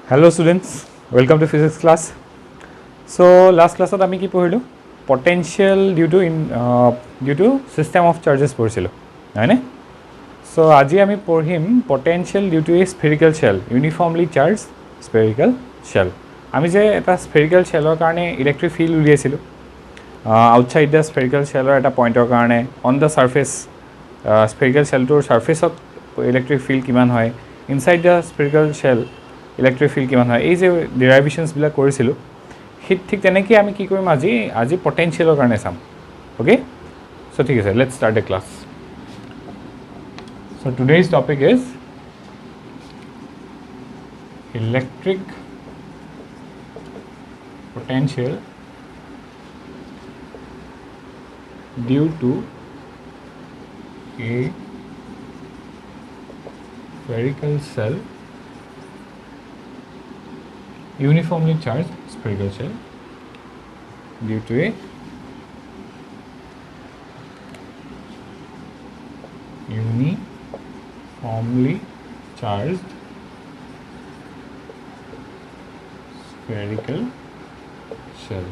Hello students, welcome to physics class. So last class আমি কি পঢ়িলো potential due to system of charges পঢ়িছিলো হয়নে so আজি আমি পঢ়িম potential due to a spherical shell uniformly charged spherical shell আমি যে এটা spherical shellৰ কাৰণে electric field উলিয়াইছিলো outside the spherical shellৰ এটা পইণ্টৰ কাৰণে on the surface spherical shellটোৰ surfaceত electric field কিমান হয় inside the spherical shell electric field কিমান হয় এই যে ডেৰিভেশনছ বিলাক কৰিছিল ঠিক তেনেকৈ আমি কি কৰিম আজি পটেনশিয়ালৰ কাৰণে চাম ওকে সো ঠিক আছে let's start the class so today's topic is electric potential due to a spherical shell uniformly charged spherical shell due to a uniformly charged spherical shell.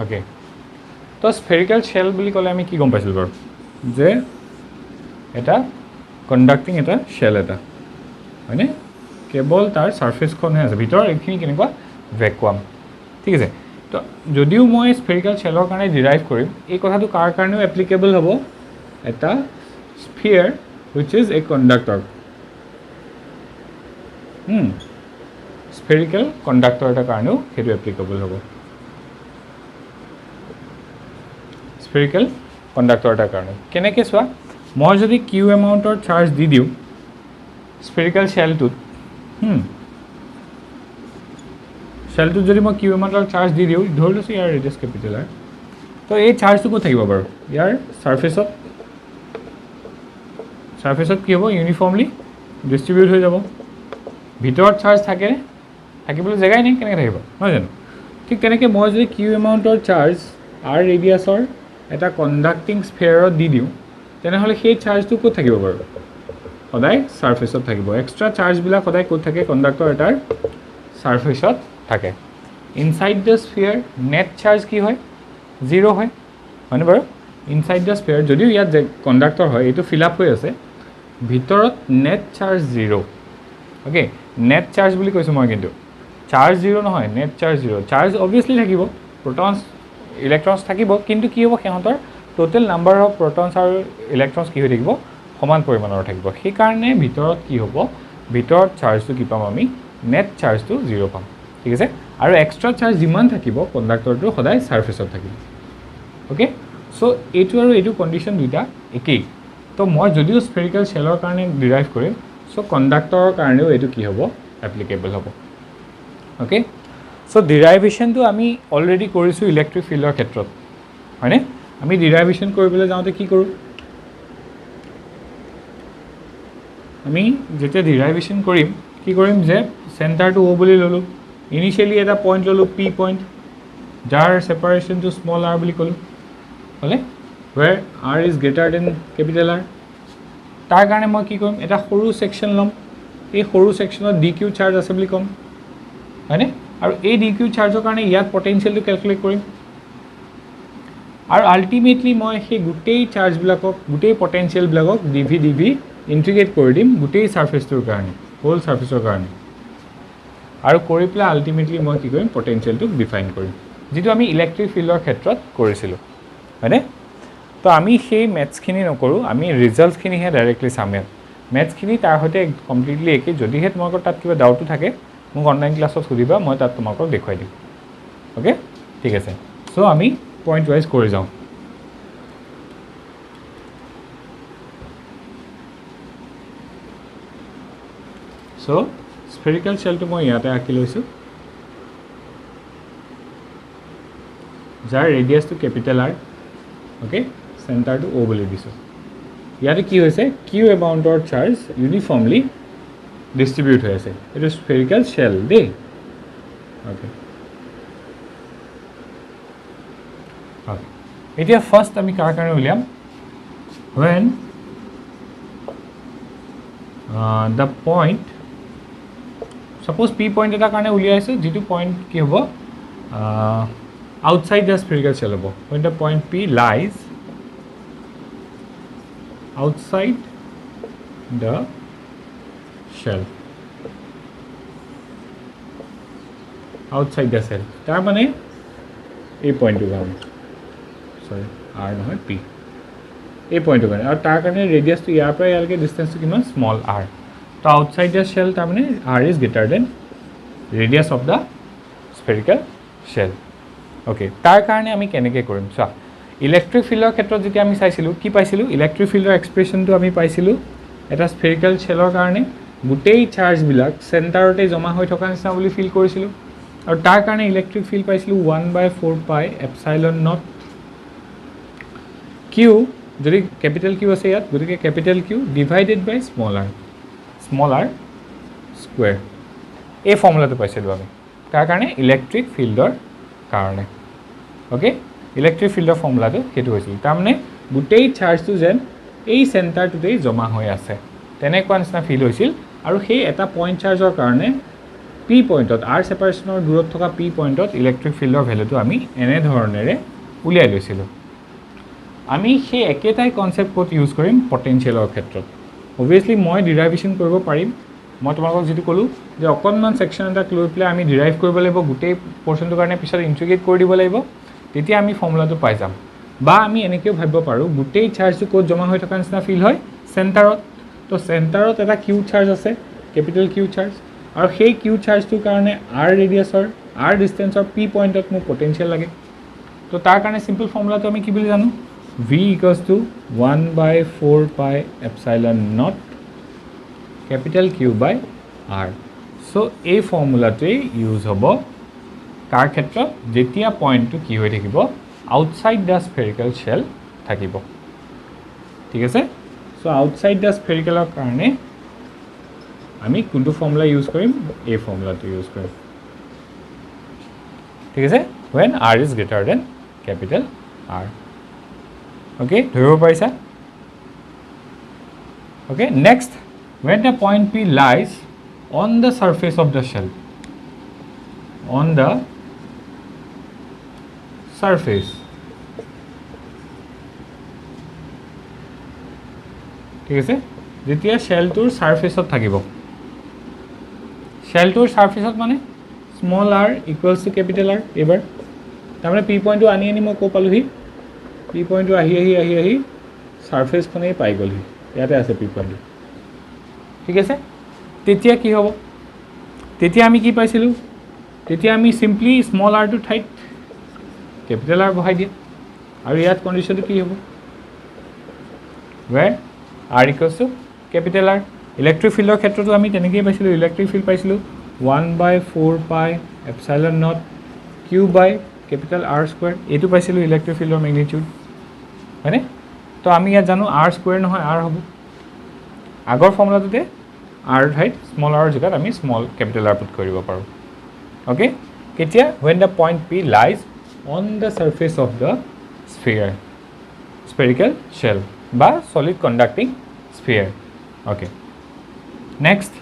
Okay. তো spherical shell বুলি ক'লে আমি কি গম পাইছিল বাৰু যে এটা conducting এটা shell এটা হয়নে কেৱল তাৰ সাৰফেসখন আছে ভিতৰ এইখিনি কেনেকুৱা ভ্যাকুয়াম ঠিক আছে তো যদিও মই spherical shellৰ কাৰণে ডিৰাইভ কৰিম এই কথাটো কাৰ কাৰণেও এপ্লিকেবল হ'ব এটা sphere which is a conductor spherical conductor এটা কাৰণেও হেতু এপ্লিকেবল হ'ব spherical conductor এটা কাৰণে কেনেকৈ চোৱা মই যদি কিউ এমাউন্টৰ চাৰ্জ দি দিও স্ফেৰিকেল শেলটোত শেলটোত যদি মই কিউ এমাউন্টৰ চাৰ্জ দি দিও ধৰি লৈছো ইয়াৰ ৰেডিয়াস ক্যাপিটাল আৰ তো এই চাৰ্জটো ক'ত থাকিব বাৰু ইয়াৰ সাৰফেসত কি হ'ব ইউনিফৰ্মলি ডিস্ট্ৰিবিউট হৈ যাব ভিতৰত চাৰ্জ থাকিবলৈ জেগাই নাই কেনেকৈ থাকিব নহয় জানো ঠিক তেনেকৈ মই যদি কিউ এমাউন্টৰ চাৰ্জ আৰ ৰেডিয়াসৰ এটা কণ্ডাক্টিং স্ফেয়াৰত দি দিও তেনেহলে সেই চাৰ্জটো ক'ত থাকিব বাৰু সদায় সাৰফেসত থাকিব এক্সট্ৰা চাৰ্জবিলাক সদায় ক'ত থাকে কণ্ডাক্টৰ এটাৰ সাৰফেসত থাকে inside the sphere net charge কি হয় জিৰো হয় হয়নে বাৰু ইনসাইড দ্য স্ফিয়াৰ যদিও ইয়াত যে কণ্ডাক্টৰ হয় এইটো ফিল আপ হৈ আছে ভিতৰত net charge zero okay net charge বুলি কৈছো মই কিন্তু চাৰ্জ জিৰো নহয় net charge zero charge obviously থাকিব প্ৰোটনছ ইলেক্ট্ৰনছ থাকিব কিন্তু কি হ'ব সিহঁতৰ টোটাল নাম্বাৰ অফ প্ৰোটনছ আৰু ইলেক্ট্ৰনছ কি হৈ থাকিব সমান পৰিমাণৰ থাকিব সেই কাৰণে ভিতৰত কি হ'ব ভিতৰত চাৰ্জটো কি পাম আমি নেট চাৰ্জটো জিৰো পাম ঠিক আছে আৰু এক্সট্ৰা চাৰ্জ যিমান থাকিব কণ্ডাক্টৰটো সদায় সাৰফেসত থাকিব ওকে সো এইটো আৰু এইটো কন্ডিশন দুটা একেই তো মই যদিও স্ফেৰিকেল শেলৰ কাৰণে ডিৰাইভ কৰিম সো কণ্ডাক্টৰৰ কাৰণেও এইটো কি হ'ব এপ্লিকেবল হ'ব ওকে সো ডিৰাইভেশনটো আমি অলৰেডি কৰিছো ইলেক্ট্ৰিক ফিল্ডৰ ক্ষেত্ৰত হয়নে আমি ডিৰাইভেশন কৰিবলৈ যাওঁতে কি কৰোঁ আমি যেতিয়া ডিৰাইভেশন কৰিম কি কৰিম যে সেন্টাৰটো ও বুলি ললো ইনিশিয়ালি এটা পইণ্ট ললো পি পইণ্ট যাৰ সেপাৰেশনটো স্মল r বুলি ক'লো হলে where r is greater than capital R তাৰ কাৰণে মই কি কৰিম এটা সৰু সেকশন লম এই সৰু সেকশনত dq চাৰ্জ আছে বুলি কম হয়নে আৰু এই dq চাৰ্জৰ কাৰণে ইয়াত পটেনশিয়ালটো ক্যালকুলেট কৰিম আৰু আলটিমেটলি মই সেই গুটেই চাৰ্জ বিলাকক গুটেই পটেনশিয়াল বিলাকক dv ইন্টিগ্ৰেট কৰি দিম গুটেই সাৰফেসটোৰ কাৰণে হোল সাৰফেসৰ কাৰণে আৰু কৰি প্লা আলটিমেটলি মই কি কৰিম পটেনশিয়ালটো ডিফাইন কৰিম যেটো আমি ইলেক্ট্ৰিক ফিল্ডৰ ক্ষেত্ৰত কৰিছিলো হয়নে তো আমি সেই ম্যাথছখিনি নকৰো আমি ৰিজাল্টছখিনিহে ডাইৰেক্টলি চাম ম্যাথছখিনি তাৰ হৈতে কমপ্লিটলি একে যদিহে তোমাকৰ তাত কিবা ডাউট থাকে মোক অনলাইন ক্লাছত সুধিবা মই তাত তোমাকক দেখুৱাই দিম ওকে ঠিক আছে সো আমি পইণ্ট ওয়াইজ কৰি যাওঁ সো স্ফেৰিকেল শেলটো মই ইয়াতে আঁকি লৈছো যাৰ ৰেডিয়াসটো ক্যাপিটাল R ওকে সেন্টাৰটো ও বুলি দিছো ইয়াতে কি হৈছে কিউ এমাউন্টৰ চাৰ্জ ইউনিফৰ্মলি ডিস্ট্ৰিবিউট হৈ আছে এটা স্ফেৰিকেল শেল দেই ওকে এতিয়া ফাৰ্স্ট আমি কাৰ কাৰণে উলিয়াম when the point suppose P point এটাৰ কাৰণে উলিয়াইছোঁ যিটো পইণ্ট কি হ'ব আউটসাইড দ্য স্ফেৰিকেল শেল হ'ব when the point P lies outside the shell outside the shell তাৰ মানে এই পইণ্টটো কাৰণে সৰি R নহয় P এই পইণ্টটো কাৰণে আৰু তাৰ কাৰণে ৰেডিয়াছটো ইয়াৰ পৰা ইয়ালৈকে ডিষ্টেঞ্চটো কিমান স্মল r তো আউটসাইড দ্য শেল তাৰ মানে r is greater than radius of the spherical shell okay তাৰ কাৰণে আমি কেনেকৈ কৰিম চোৱা ইলেক্ট্ৰিক ফিল্ডৰ ক্ষেত্ৰত যেতিয়া আমি চাইছিলোঁ কি পাইছিলোঁ ইলেক্ট্ৰিক ফিল্ডৰ এক্সপ্ৰেশ্যনটো আমি পাইছিলোঁ এটা স্ফেৰিকেল শেলৰ কাৰণে গোটেই চাৰ্জবিলাক চেণ্টাৰতে জমা হৈ থকা নিচিনা বুলি ফিল কৰিছিলোঁ আৰু তাৰ কাৰণে ইলেক্ট্ৰিক ফিল্ড পাইছিলোঁ 1/4 এপচাইলন নট কিউ যদি কেপিটেল কিউ আছে ইয়াত গতিকে কেপিটেল কিউ ডিভাইডেড বাই স্মল আৰ স্কুৱেৰ এই ফৰ্মুলাটো পাইছিলোঁ আমি তাৰ কাৰণে ইলেক্ট্ৰিক ফিল্ডৰ কাৰণে ওকে ইলেক্ট্ৰিক ফিল্ডৰ ফৰ্মুলাটো সেইটো হৈছিল তাৰমানে গোটেই চাৰ্জটো যেন এই চেণ্টাৰটোতেই জমা হৈ আছে তেনেকুৱা নিচিনা ফিল হৈছিল আৰু সেই এটা পইণ্ট চাৰ্জৰ কাৰণে পি পইণ্টত আৰ ছেপাৰেশ্যনৰ দূৰত থকা পি পইণ্টত ইলেক্ট্ৰিক ফিল্ডৰ ভেলুটো আমি এনেধৰণেৰে উলিয়াই লৈছিলোঁ আমি সেই একেটাই কনচেপ্ট ক'ত ইউজ কৰিম পটেনচিয়েলৰ ক্ষেত্ৰত অবভিয়াছলি মই ডিৰাইভেশ্যন কৰিব পাৰিম মই তোমালোকক যিটো ক'লোঁ যে অকণমান ছেকশ্যন এটাক লৈ পেলাই আমি ডিৰাইভ কৰিব লাগিব গোটেই পৰ্চনটোৰ কাৰণে পিছত ইণ্টিগ্ৰেট কৰি দিব লাগিব তেতিয়া আমি ফৰ্মুলাটো পাই যাম বা আমি এনেকৈও ভাবিব পাৰোঁ গোটেই চাৰ্জটো ক'ত জমা হৈ থকা নিচিনা ফিল হয় চেণ্টাৰত তো চেণ্টাৰত এটা কিউ চাৰ্জ আছে কেপিটেল কিউ চাৰ্জ আৰু সেই কিউ চাৰ্জটোৰ কাৰণে আৰ ৰেডিয়াছৰ আৰ ডিষ্টেঞ্চৰ পি পইণ্টত মোক পটেনচিয়েল লাগে তো তাৰ কাৰণে চিম্পল ফৰ্মুলাটো আমি কি বুলি জানো V equals to 1/4 epsilon naught capital Q by R so এই ফৰ্মুলাটোৱে ইউজ হ'ব কাৰ ক্ষেত্ৰত যেতিয়া পইণ্টটো কি হৈ থাকিব আউটসাইড দ্য স্ফেৰিকেল শেল থাকিব ঠিক আছে সো আউটসাইড দ্য স্ফেৰিকেলৰ কাৰণে আমি কোনটো ফৰ্মুলা ইউজ কৰিম এই ফৰ্মুলাটো ইউজ কৰিম ঠিক আছে when R is greater than capital R okay ধৰিব পাৰিছা okay next when the point P lies on the surface of the shell on the surface ঠিক আছে যেতিয়া শেলটোৰ সাৰফেসত থাকিব শেলটোৰ সাৰফেসত মানে small r equals to capital R এবাৰ তাৰমানে পি পইণ্টটো আনি মই ক পালোহি পি পইণ্টটো আহি সাৰফেসখনেই পাই গ'লহি ইয়াতে আছে পি পইণ্টটো ঠিক আছে তেতিয়া কি হ'ব তেতিয়া আমি কি পাইছিলোঁ তেতিয়া আমি সিম্পলি স্মল আৰটো ঠাইত কেপিটেল R বহাই দিয়া আৰু ইয়াত কণ্ডিশ্যনটো কি হ'ব where R equals to capital R electric ফিল্ডৰ ক্ষেত্ৰতো আমি তেনেকৈয়ে পাইছিলোঁ ইলেক্ট্ৰিক ফিল্ড পাইছিলোঁ 1/4 epsilon naught Q by capital R square এইটো পাইছিলোঁ ইলেক্ট্ৰিক ফিল্ডৰ মেগনিটিউড হয়নে তো আমি ইয়াত জানো R square নহয় R হ'ব আগৰ ফৰ্মুলাটোতে R ঠাইত স্মল R জেগাত আমি স্মল কেপিটেল R পুট কৰিব পাৰোঁ ওকে কেতিয়া when the point P lies on the surface of the spherical shell বা solid conducting sphere okay next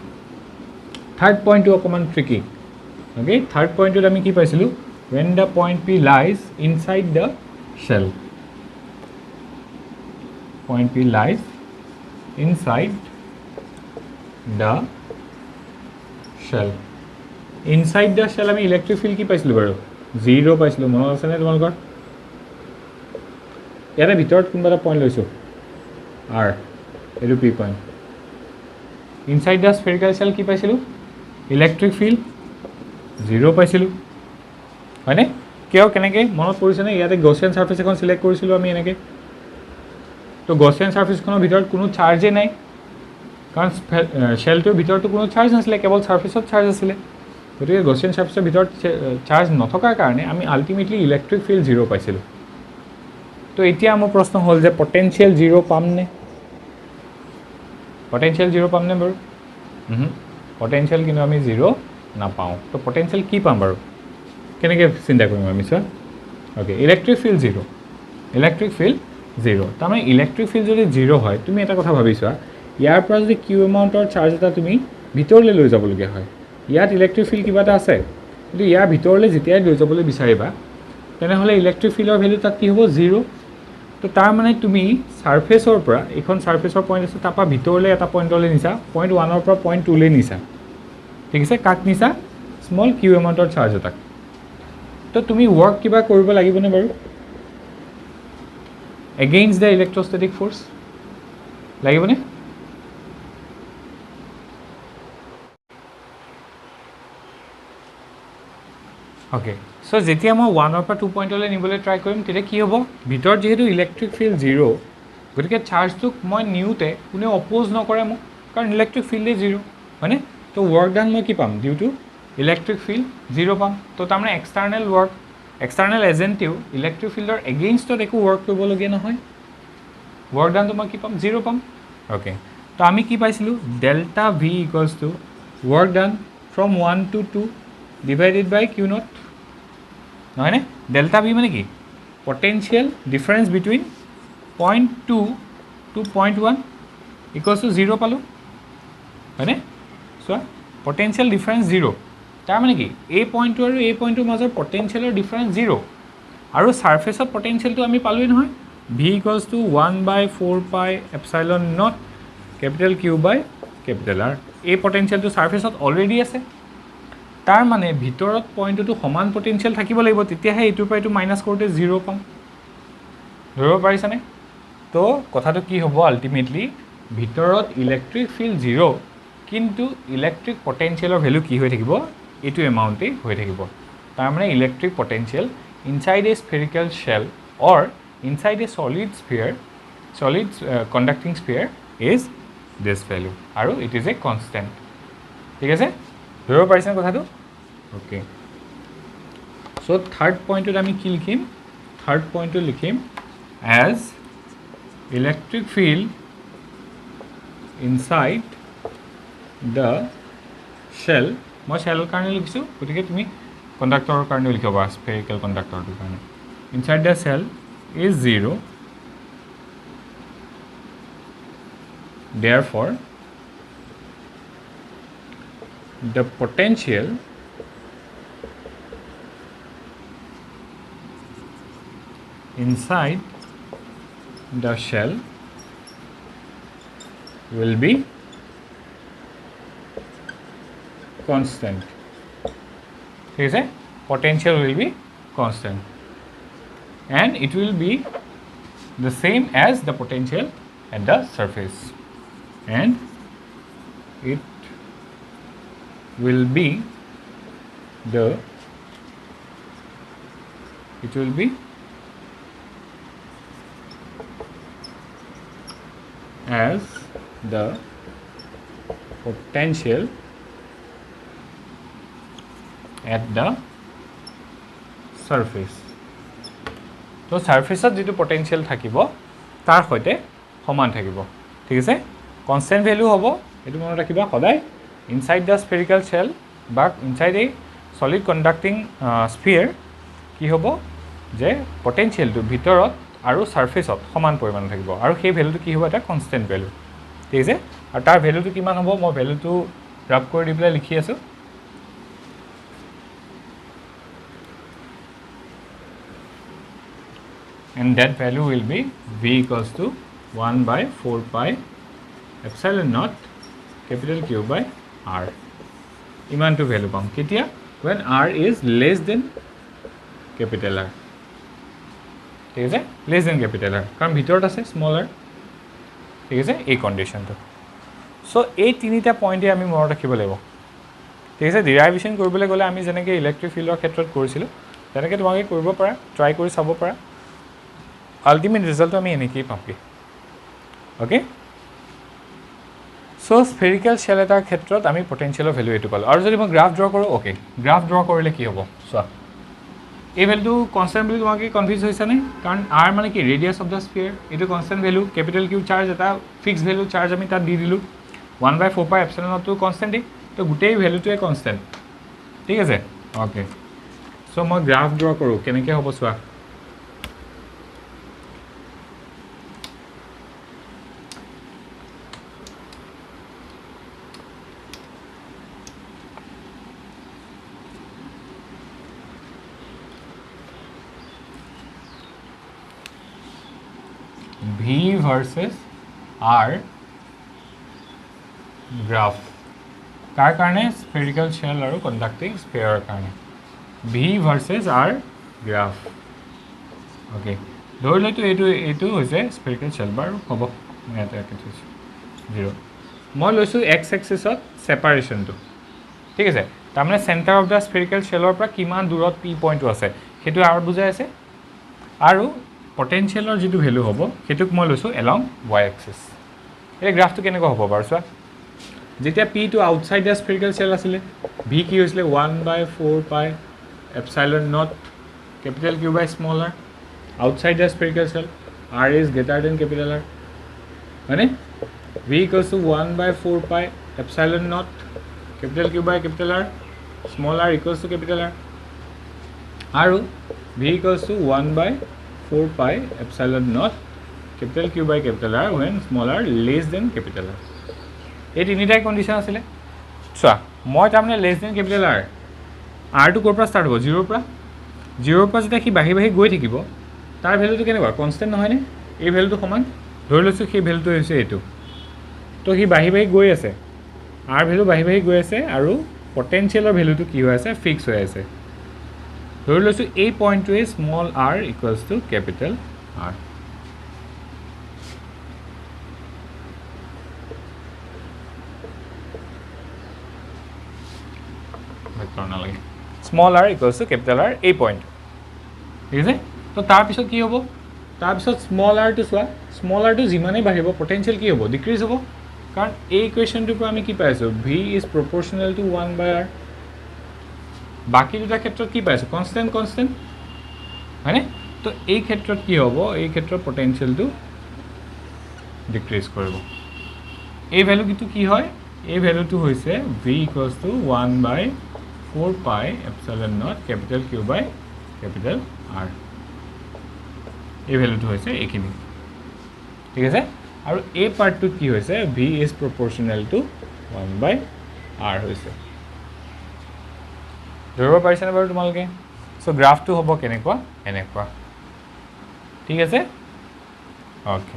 third point to অকমান tricky okay third point to আমি কি পাইছিলোঁ when the point P lies inside the shell point P lies inside the shell inside the shell আমি electric field কি পাইছিলোঁ বাৰু 0 পাইছিলোঁ মনত আছে নে তোমালোকৰ ইয়াতে ভিতৰত কোনবা এটা পইণ্ট লৈছোঁ R এইটো P point inside the spherical shell কি পাইছিলোঁ ইলেক্ট্ৰিক ফিল্ড 0 পাইছিলোঁ হয়নে কিয় কেনেকৈ মনত পৰিছেনে ইয়াতে গছিয়ান সাৰফেস এখন সিলেক্ট কৰিছিলোঁ আমি এনেকৈ তো গছিয়ান সাৰফেসখনৰ ভিতৰত কোনো চাৰ্জে নাই কাৰণ শেলটোৰ ভিতৰতো কোনো চাৰ্জ নাছিলে কেৱল সাৰফেসত চাৰ্জ আছিলে গতিকে গছিয়ান সাৰফেসৰ ভিতৰত চাৰ্জ নথকাৰ কাৰণে আমি আল্টিমেটলি ইলেক্ট্ৰিক ফিল্ড 0 পাইছিলোঁ তো এতিয়া মোৰ প্ৰশ্ন হ'ল যে পটেনচিয়েল 0 পামনে পটেনচিয়েল 0 পামনে বাৰু পটেনচিয়েল কিন্তু আমি 0 নাপাওঁ তো পটেনচিয়েল কি পাম বাৰু কেনেকৈ চিন্তা কৰিম আমি চোৱা ওকে ইলেক্ট্ৰিক ফিল্ড 0 তাৰমানে ইলেক্ট্ৰিক ফিল্ড যদি 0 হয় তুমি এটা কথা ভাবি চোৱা ইয়াৰ পৰা যদি কিউ এমাউণ্টৰ চাৰ্জ এটা তুমি ভিতৰলৈ লৈ যাবলগীয়া হয়, ইয়াত ইলেক্ট্ৰিক ফিল্ড কিবা এটা আছে, কিন্তু ইয়াৰ ভিতৰলৈ যেতিয়াই লৈ যাবলৈ বিচাৰিবা তেনেহ'লে ইলেক্ট্ৰিক ফিল্ডৰ ভেলু তাত কি হ'ব 0। তো তাৰ মানে তুমি ছাৰ্ফেচৰ পৰা এইখন ছাৰ্ফেচৰ পইণ্ট আছে, তাৰপৰা ভিতৰলৈ এটা পইণ্টলৈ নিছা, পইণ্ট 1ৰ পৰা পইণ্ট 2লৈ নিছা, ঠিক আছে। কাক নিছা? স্মল কিউ এমাউণ্টৰ চাৰ্জ এটাক। তো তুমি ৱৰ্ক কিবা কৰিব লাগিবনে বাৰু এগেইনষ্ট দ্য ইলেক্ট্ৰষ্টেটিক ফ'ৰ্চ? লাগিবনে? অ'কে, চ' যেতিয়া মই 1ৰ পৰা 2 পইণ্টলৈ নিবলৈ ট্ৰাই কৰিম তেতিয়া কি হ'ব? ভিতৰত যিহেতু ইলেক্ট্ৰিক ফিল্ড 0, গতিকে চাৰ্জটোক মই নিওঁতে কোনেও অপ'জ নকৰে মোক, কাৰণ ইলেক্ট্ৰিক ফিল্ডেই 0, হয়নে? তো ৱৰ্ক ডান মই কি পাম? ডিউ টু ইলেক্ট্ৰিক ফিল্ড 0 পাম। তো তাৰমানে এক্সটাৰ্নেল ৱৰ্ক, এক্সটাৰ্নেল এজেণ্টেও ইলেক্ট্ৰিক ফিল্ডৰ এগেইনষ্টত একো ৱৰ্ক কৰিবলগীয়া নহয়, ৱৰ্ক ডানটো মই কি পাম? 0 পাম। অ'কে, তো আমি কি পাইছিলোঁ? Delta V equals to work done from 1 to 2 divided by Q naught, নহয়নে? ডেল্টা ভি মানে কি? Potential difference between point 2 to point 1 equals to 0 পালোঁ, হয়নে? চোৱা, পটেঞ্চিয়েল ডিফাৰেঞ্চ 0, তাৰ মানে কি? এই পইণ্টটো আৰু এই পইণ্টটোৰ মাজৰ পটেঞ্চিয়েলৰ ডিফাৰেঞ্চ 0, আৰু ছাৰ্ফেচত পটেঞ্চিয়েলটো আমি পালোঁৱেই নহয়, V equals to 1/4 pi epsilon naught capital Q by capital R. এই পটেঞ্চিয়েলটো ছাৰ্ফেচত অলৰেডি আছে, তাৰ মানে ভিতৰত পইণ্টটো সমান পটেঞ্চিয়েল থাকিব লাগিব, তেতিয়াহে এইটোৰ পৰা এইটো মাইনাছ কৰোঁতে 0 পাম। ধৰিব পাৰিছানে? তো কথাটো কি হ'ব? আল্টিমেটলি ভিতৰত ইলেক্ট্ৰিক ফিল্ড 0, কিন্তু ইলেক্ট্ৰিক পটেঞ্চিয়েলৰ ভেলু কি হৈ থাকিব? এইটো এমাউণ্টেই হৈ থাকিব। তাৰমানে electric potential inside a spherical shell or inside a solid sphere, solid conducting sphere is this value, আৰু ইট ইজ এ কনষ্টেণ্ট। ঠিক আছে, ধৰিব পাৰিছেনে কথাটো? অ'কে, চ' থাৰ্ড পইণ্টত আমি কি লিখিম? থাৰ্ড পইণ্টটো লিখিম as electric field inside the shell. মই শ্বেলৰ কাৰণে লিখিছোঁ, গতিকে তুমি কণ্ডাক্টৰৰ কাৰণেও লিখিব পাৰা, স্ফেৰিকেল কণ্ডাক্টৰটোৰ কাৰণে। Inside the shell is 0, therefore the potential inside the shell will be constant. ঠিক আছে, potential will be constant and it will be the same as the potential at the surface, and it will be as the potential at the surface. তো ছাৰ্ফেচত যিটো potential থাকিব তাৰ সৈতে সমান থাকিব। ঠিক আছে, কনষ্টেণ্ট ভেলু হ'ব, এইটো মনত ৰাখিবা সদায়। ইনচাইড দ্য স্ফেৰিকেল শ্বেল বা ইনচাইড এই ছলিড কণ্ডাক্টিং স্ফিয়াৰ কি হ'ব? যে পটেঞ্চিয়েলটো ভিতৰত আৰু ছাৰ্ফেচত সমান পৰিমাণৰ থাকিব, আৰু সেই ভেলুটো কি হ'ব? এটা কনষ্টেণ্ট ভেলু। ঠিক আছে, আৰু তাৰ ভেলুটো কিমান হ'ব? মই ভেলুটো ৰাফ কৰি দি পেলাই লিখি আছোঁ। And that value will be V equals to 1/4 pi epsilon naught capital Q by R. ইমানটো ভেলু পাম কেতিয়া? when R is less than capital R. ঠিক আছে, less than capital R, কাৰণ ভিতৰত আছে স্মল r। ঠিক আছে, এই কণ্ডিশ্যনটো। চ' এই তিনিটা পইণ্টে আমি মনত ৰাখিব লাগিব। ঠিক আছে, ডিৰাইভেশ্যন কৰিবলৈ গ'লে আমি যেনেকৈ ইলেক্ট্ৰিক ফিল্ডৰ ক্ষেত্ৰত কৰিছিলোঁ তেনেকৈ তোমালোকে কৰিব পাৰা, ট্ৰাই কৰি চাব পাৰা। আল্টিমেট ৰিজাল্টটো আমি এনেকৈয়ে পামগৈ। অ'কে, চ' স্ফেৰিকেল শ্বেল এটাৰ ক্ষেত্ৰত আমি পটেঞ্চিয়েলৰ ভেলু এইটো পালোঁ। আৰু যদি মই গ্ৰাফ ড্ৰ কৰোঁ, অ'কে, গ্ৰাফ ড্ৰ কৰিলে কি হ'ব চোৱা। এই ভেলুটো কনষ্টেণ্ট বুলি তোমালোকে কনফিউজ হৈছেনে? কাৰণ আৰ মানে কি? ৰেডিয়াছ অফ দ্য স্ফিয়াৰ, এইটো constant value. Capital Q charge এটা ফিক্স ভেলু চাৰ্জ আমি তাত দি দিলোঁ। 1/4 পাই এপচিলন নটটো কনষ্টেণ্টেই, তো গোটেই ভেলুটোৱে কনষ্টেণ্ট। ঠিক আছে, অ'কে, চ' মই গ্ৰাফ ড্ৰ কৰোঁ, কেনেকৈ হ'ব চোৱা। ভি ভাৰ্চেছ আৰ গ্ৰাফ কাৰ কাৰণে স্ফেৰিকেল শেল আৰু কণ্ডাক্টিং স্ফেয়াৰৰ কাৰণে V versus R graph okay ধৰি লওঁতো এইটো হৈছে স্ফেৰিকেল শেল বাৰু হ'ব মই ইয়াতে ৰাখি থৈছোঁ 0 মই লৈছোঁ এক্স এক্সিছত ছেপাৰেশ্যনটো ঠিক আছে তাৰমানে চেণ্টাৰ অফ দ্য স্ফেৰিকেল শেলৰ পৰা কিমান দূৰত পি পইণ্টটো আছে সেইটো আৰু বুজাই আছে আৰু পটেনচিয়েলৰ যিটো ভেলু হ'ব সেইটোক মই লৈছোঁ এলং ৱাই এক্সিছ এই গ্ৰাফটো কেনেকুৱা হ'ব বাৰু চোৱা যেতিয়া পিটো আউটছাইড দ্য স্ফেৰিকেল শেল আছিলে ভি কি হৈছিলে 1/4 pi epsilon naught capital Q by small R outside the spherical shell R is greater than capital R হয়নে V equals to 1/4 pi epsilon naught capital Q by capital R small R equals to capital R আৰু V equals to 1/4 pi epsilon naught capital Q by capital R when small R less than capital R এই তিনিটাই condition আছিলে চোৱা মই তাৰমানে less than capital আৰটো ক'ৰ পৰা ষ্টাৰ্ট হ'ব জিৰ'ৰ পৰা যেতিয়া সি বাঢ়ি গৈ থাকিব তাৰ ভেলুটো কেনেকুৱা কনষ্টেণ্ট নহয়নে এই ভেলুটো সমান ধৰি লৈছোঁ সেই ভেলুটো হৈছে এইটো তো সি বাঢ়ি গৈ আছে আৰ ভেলু বাঢ়ি গৈ আছে আৰু পটেনচিয়েলৰ ভেলুটো কি হৈ আছে ফিক্স হৈ আছে ধৰি লৈছোঁ এই পইণ্টটোৱে small R equals to capital R নালাগে small R equals to capital R এই পইণ্ট ঠিক আছে তো তাৰপিছত কি হ'ব তাৰপিছত স্মল আৰটো চোৱা স্মল আৰটো যিমানেই বাঢ়িব পটেনচিয়েল কি হ'ব ডিক্ৰিজ হ'ব কাৰণ এই ইকুৱেশ্যনটোৰ পৰা আমি কি পাইছোঁ V is proportional two 1/r বাকী দুটা ক্ষেত্ৰত কি পাইছোঁ কনষ্টেণ্ট হয়নে তো এই ক্ষেত্ৰত কি হ'ব এই ক্ষেত্ৰত পটেনচিয়েলটো ডিক্ৰিজ কৰিব এই ভেলুটো কি হয় এই ভেলুটো হৈছে V equals to 1/4 pi epsilon naught capital Q by capital R এই ভেলুটো হৈছে এইখিনি ঠিক আছে আৰু এই পাৰ্টটোত কি হৈছে V is proportional two 1/r হৈছে ধৰিব পাৰিছেনে বাৰু তোমালোকে চ' গ্ৰাফটো হ'ব কেনেকুৱা এনেকুৱা ঠিক আছে অ'কে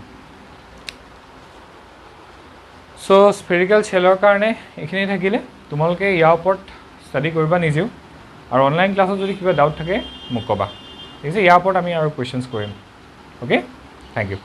চ' স্ফেৰিকেল শেলৰ কাৰণে এইখিনি থাকিলে তোমালোকে ইয়াৰ ওপৰত ষ্টাডি কৰিবা নিজেও আৰু অনলাইন ক্লাছত যদি কিবা ডাউট থাকে মোক ক'বা ঠিক আছে ইয়াৰ ওপৰত আমি আৰু কুৱেশ্যনছ কৰিম অ'কে থেংক ইউ